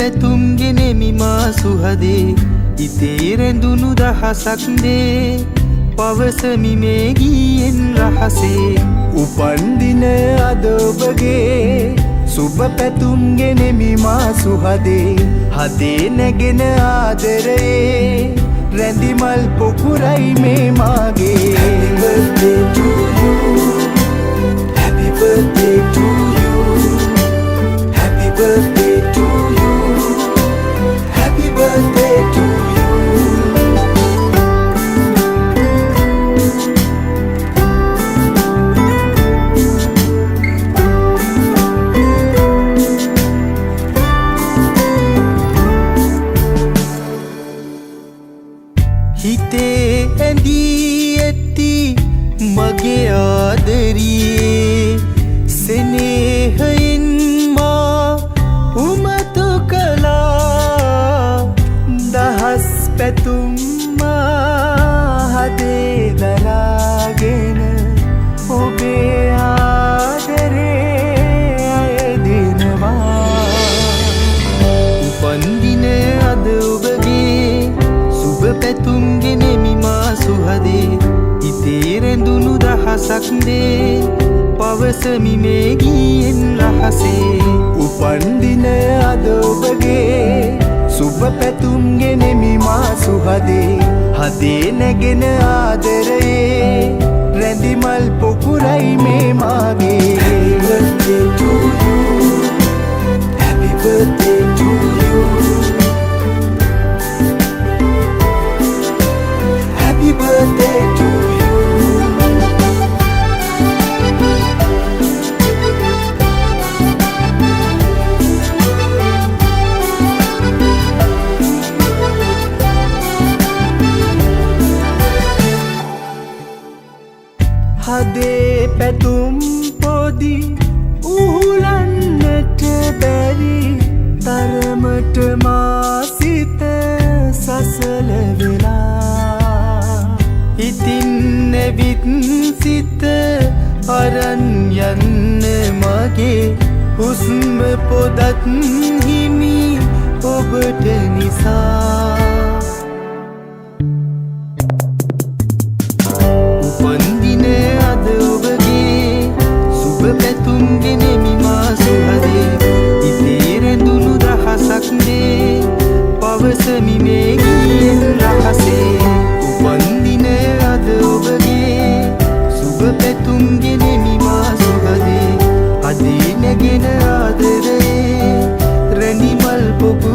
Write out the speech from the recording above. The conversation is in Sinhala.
පැතුම් ගෙනෙමි මා සුහදේ ඉතේ රැඳුණු දහසක් දේ පවසමි මේ ගීයෙන් රහසේ උපන්දින අද ඔබගේ සුබ පැතුම් ගෙනෙමි මා සුහදේ හදේ නැගෙන ආදරයේ රැඳිමල් පොකුරයි මේ මාගේ Happy birthday to you Happy birthday to you Happy birthday to you Happy birthday to you හිතේ ඇඳී ඇති මගේ ආදරියේ සෙනෙහයෙන් මා උමතු කළා දහස් පැතුම් මා හදේ දරාගෙන ඔබේ ආදරේ අයදිනවා උපන්දින අද ඔබගේ සුබ පැතුම් ගෙනෙමි මා සුහදේ ඉතේ රැඳුණු දහසක් දේ පවසමි මේ ගීයෙන් රහසේ උපන්දින අද ඔබගේ සුබ පැතුම් ගෙනෙමි මා සුහදේ හදේ නැගෙන ආදරයේ රැඳිමල් පොකුරයි මේ මාගේ Happy birthday to you Happy birthday to you Happy birthday to you හදේ පැතුම් පොදි උහුලන්නට බැරි තරමට මා සිත සසල වෙලා ඉතින් නැවිත් සිත අරන් යන්න මගේ හුස්ම පොදත් හිමි ඔබට නිසා උපන්දින අද ඔබගේ සුබ පැතුම් ගෙනෙමි මා සුහදේ ඉතේ රැඳුණු දහසක් දේ පවසමි මේ ගීයෙන් රහසේ උපන්දින අද ඔබගේ සුබ පැතුම් ගෙනෙමි මා සුහදේ හදේ නැගෙන ආදරේ රැඳිමල් පොකුරයි